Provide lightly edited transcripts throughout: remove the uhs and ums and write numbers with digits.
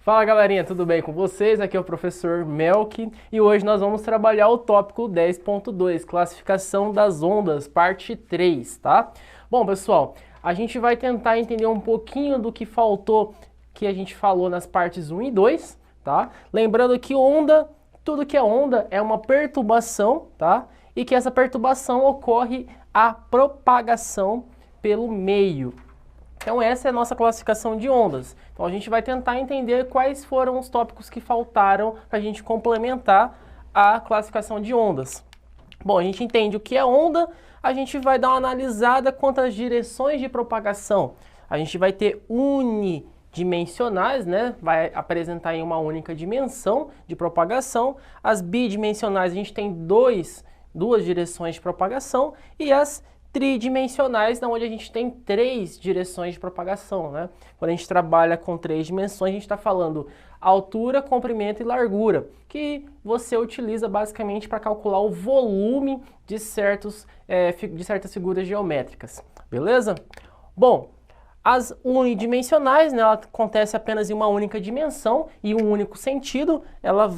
Fala galerinha, tudo bem com vocês? Aqui é o professor Melk e hoje nós vamos trabalhar o tópico 10.2, classificação das ondas, parte 3, tá? Bom pessoal, a gente vai tentar entender um pouquinho do que faltou, que a gente falou nas partes 1 e 2, tá? Lembrando que onda, tudo que é onda é uma perturbação, tá? E que essa perturbação ocorre a propagação pelo meio. Então essa é a nossa classificação de ondas. Então a gente vai tentar entender quais foram os tópicos que faltaram para a gente complementar a classificação de ondas. Bom, a gente entende o que é onda, a gente vai dar uma analisada quanto às direções de propagação. A gente vai ter unidimensionais, né? Vai apresentar em uma única dimensão de propagação. As bidimensionais a gente tem duas direções de propagação e as tridimensionais, onde a gente tem 3 direções de propagação, né? Quando a gente trabalha com 3 dimensões, a gente está falando altura, comprimento e largura, que você utiliza basicamente para calcular o volume de certas figuras geométricas, beleza? Bom, as unidimensionais, né, ela acontece apenas em uma única dimensão e um único sentido, ela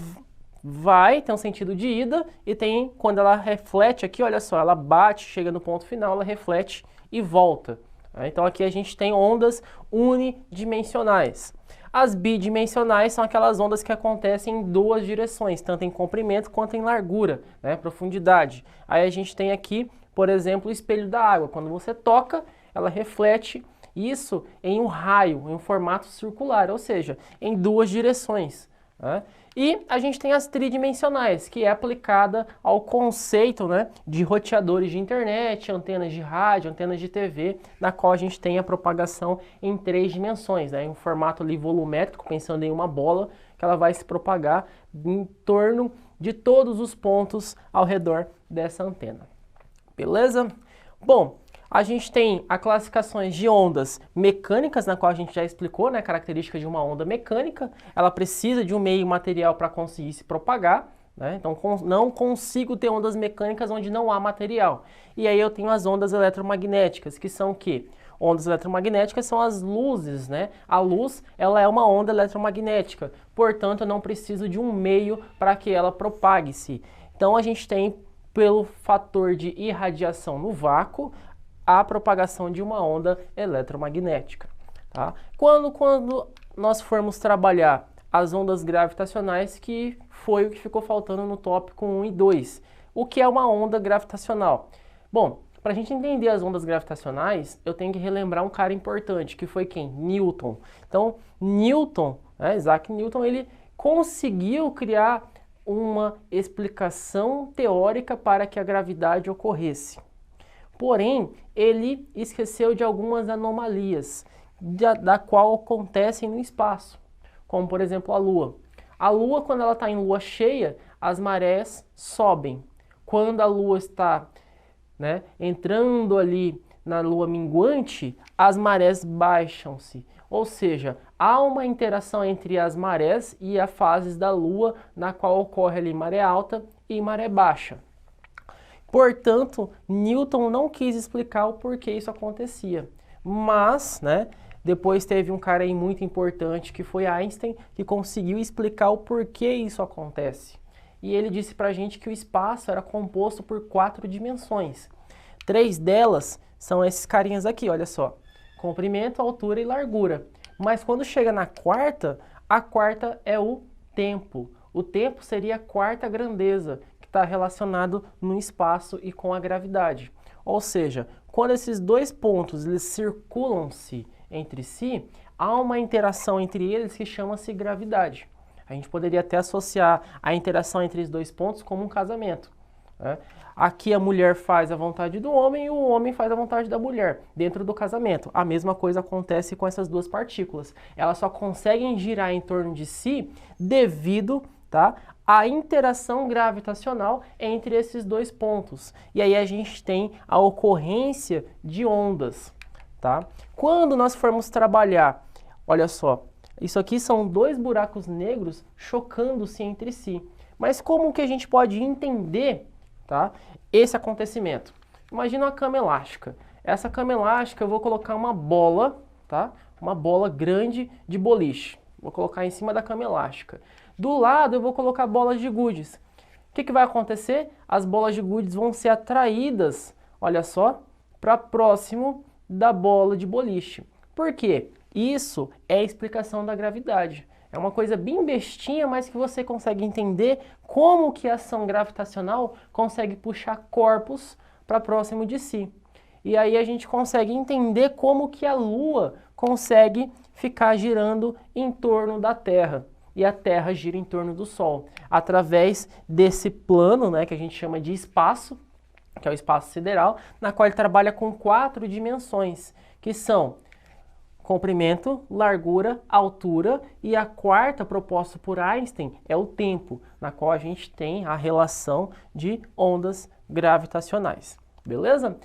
vai ter um sentido de ida e tem, quando ela reflete aqui, olha só, ela bate, chega no ponto final, ela reflete e volta. Então aqui a gente tem ondas unidimensionais. As bidimensionais são aquelas ondas que acontecem em 2 direções, tanto em comprimento quanto em largura, né, profundidade. Aí a gente tem aqui, por exemplo, o espelho da água. Quando você toca, ela reflete isso em um raio, em um formato circular, ou seja, em 2 direções, né? E a gente tem as tridimensionais, que é aplicada ao conceito, né, de roteadores de internet, antenas de rádio, antenas de TV, na qual a gente tem a propagação em 3 dimensões, né, em um formato ali volumétrico, pensando em uma bola, que ela vai se propagar em torno de todos os pontos ao redor dessa antena. Beleza? Bom, a gente tem as classificações de ondas mecânicas, na qual a gente já explicou, né, características de uma onda mecânica. Ela precisa de um meio material para conseguir se propagar, né? Então não consigo ter ondas mecânicas onde não há material. E aí eu tenho as ondas eletromagnéticas, que são o quê? Ondas eletromagnéticas são as luzes, né? A luz, ela é uma onda eletromagnética, portanto eu não preciso de um meio para que ela propague-se. Então a gente tem, pelo fator de irradiação no vácuo, a propagação de uma onda eletromagnética, tá? Quando nós formos trabalhar as ondas gravitacionais, que foi o que ficou faltando no tópico 1 e 2. O que é uma onda gravitacional? Bom, para a gente entender as ondas gravitacionais, eu tenho que relembrar um cara importante, que foi quem? Newton. Então, Newton, né, Isaac Newton, ele conseguiu criar uma explicação teórica para que a gravidade ocorresse. Porém, ele esqueceu de algumas anomalias, da qual acontecem no espaço, como por exemplo a Lua. A Lua, quando ela está em lua cheia, as marés sobem. Quando a Lua está, né, entrando ali na lua minguante, as marés baixam-se. Ou seja, há uma interação entre as marés e as fases da Lua, na qual ocorre ali maré alta e maré baixa. Portanto, Newton não quis explicar o porquê isso acontecia. Mas, né, depois teve um cara aí muito importante, que foi Einstein, que conseguiu explicar o porquê isso acontece. E ele disse pra gente que o espaço era composto por 4 dimensões. 3 delas são esses carinhas aqui, olha só. Comprimento, altura e largura. Mas quando chega na quarta, a quarta é o tempo. O tempo seria a quarta grandeza, está relacionado no espaço e com a gravidade. Ou seja, quando esses 2 pontos eles circulam-se entre si, há uma interação entre eles que chama-se gravidade. A gente poderia até associar a interação entre os 2 pontos como um casamento, né? Aqui a mulher faz a vontade do homem e o homem faz a vontade da mulher dentro do casamento. A mesma coisa acontece com essas 2 partículas. Elas só conseguem girar em torno de si devido, tá, a interação gravitacional entre esses 2 pontos. E aí a gente tem a ocorrência de ondas, tá? Quando nós formos trabalhar, olha só, Isso aqui são dois buracos negros chocando-se entre si. Mas como que a gente pode entender, tá, esse acontecimento? Imagina uma cama elástica. Essa cama elástica eu vou colocar uma bola, tá? Uma bola grande de boliche. Vou colocar em cima da cama elástica. Do lado eu vou colocar bolas de gudes. O que vai acontecer? As bolas de gudes vão ser atraídas, olha só, para próximo da bola de boliche. Por quê? Isso é a explicação da gravidade. É uma coisa bem bestinha, mas que você consegue entender como que a ação gravitacional consegue puxar corpos para próximo de si. E aí a gente consegue entender como que a Lua consegue ficar girando em torno da Terra. E a Terra gira em torno do Sol, através desse plano, né, que a gente chama de espaço, que é o espaço sideral, na qual ele trabalha com 4 dimensões, que são comprimento, largura, altura, e a quarta proposta por Einstein é o tempo, na qual a gente tem a relação de ondas gravitacionais. Beleza?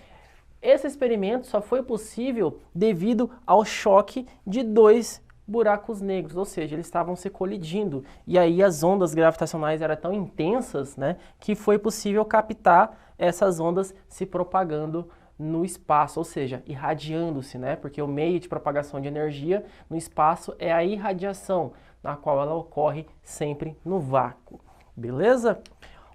Esse experimento só foi possível devido ao choque de dois buracos negros, ou seja, eles estavam se colidindo, e aí as ondas gravitacionais eram tão intensas, né, que foi possível captar essas ondas se propagando no espaço, ou seja, irradiando-se, né, porque o meio de propagação de energia no espaço é a irradiação, na qual ela ocorre sempre no vácuo, beleza?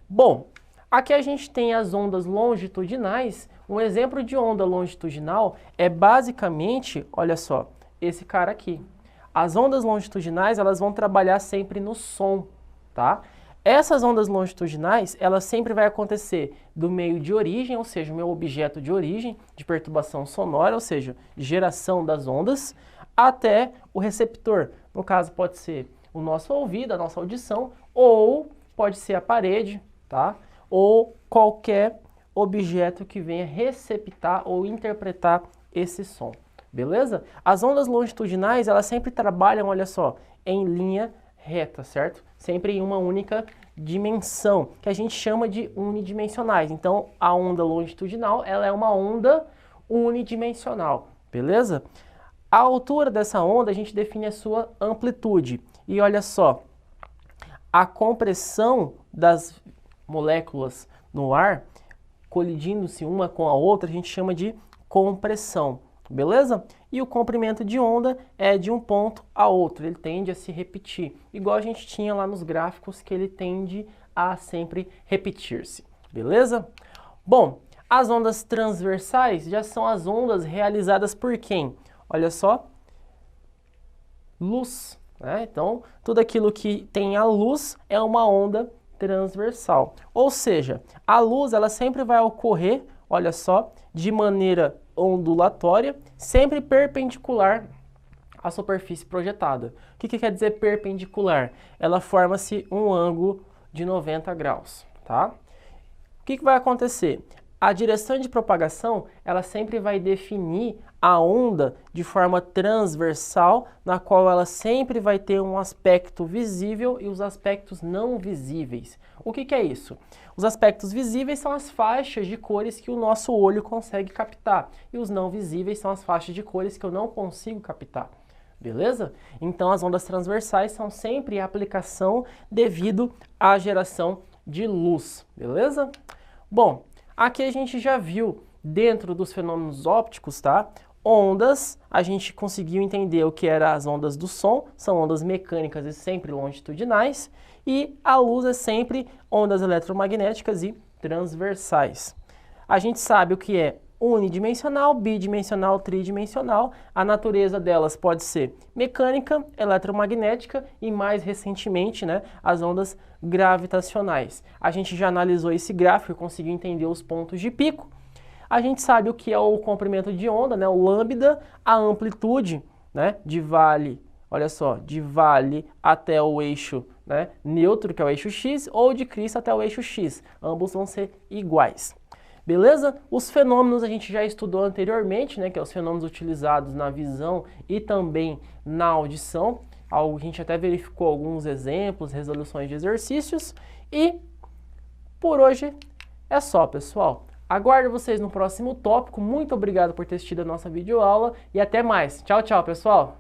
Bom, aqui a gente tem as ondas longitudinais. Um exemplo de onda longitudinal é basicamente, olha só, esse cara aqui. As ondas longitudinais, elas vão trabalhar sempre no som, tá? Essas ondas longitudinais, elas sempre vai acontecer do meio de origem, ou seja, o meu objeto de origem, de perturbação sonora, ou seja, geração das ondas, até o receptor. No caso, pode ser o nosso ouvido, a nossa audição, ou pode ser a parede, tá? Ou qualquer objeto que venha receptar ou interpretar esse som. Beleza? As ondas longitudinais, elas sempre trabalham, olha só, em linha reta, certo? Sempre em uma única dimensão, que a gente chama de unidimensionais. Então, a onda longitudinal, ela é uma onda unidimensional, beleza? A altura dessa onda, a gente define a sua amplitude. E olha só, a compressão das moléculas no ar, colidindo-se uma com a outra, a gente chama de compressão. Beleza? E o comprimento de onda é de um ponto a outro, ele tende a se repetir, igual a gente tinha lá nos gráficos, que ele tende a sempre repetir-se, beleza? Bom, as ondas transversais já são as ondas realizadas por quem? Olha só, luz, né? Então, tudo aquilo que tem a luz é uma onda transversal, ou seja, a luz ela sempre vai ocorrer, olha só, de maneira ondulatória, sempre perpendicular à superfície projetada. O que quer dizer perpendicular? Ela forma-se um ângulo de 90 graus, tá? O que vai acontecer? A direção de propagação, ela sempre vai definir a onda de forma transversal, na qual ela sempre vai ter um aspecto visível e os aspectos não visíveis. O que é isso? Os aspectos visíveis são as faixas de cores que o nosso olho consegue captar, e os não visíveis são as faixas de cores que eu não consigo captar. Beleza? Então as ondas transversais são sempre a aplicação devido à geração de luz. Beleza? Bom, aqui a gente já viu, dentro dos fenômenos ópticos, tá? Ondas, a gente conseguiu entender o que eram as ondas do som, são ondas mecânicas e sempre longitudinais, e a luz é sempre ondas eletromagnéticas e transversais. A gente sabe o que é unidimensional, bidimensional, tridimensional. A natureza delas pode ser mecânica, eletromagnética e, mais recentemente, né, as ondas gravitacionais. A gente já analisou esse gráfico e conseguiu entender os pontos de pico. A gente sabe o que é o comprimento de onda, né, o lambda, a amplitude, né, de vale, olha só, de vale até o eixo, né, neutro, que é o eixo x, ou de crista até o eixo x. Ambos vão ser iguais. Beleza? Os fenômenos a gente já estudou anteriormente, né, que é os fenômenos utilizados na visão e também na audição. A gente até verificou alguns exemplos, resoluções de exercícios. E por hoje é só, pessoal. Aguardo vocês no próximo tópico. Muito obrigado por ter assistido a nossa videoaula e até mais. Tchau, tchau, pessoal!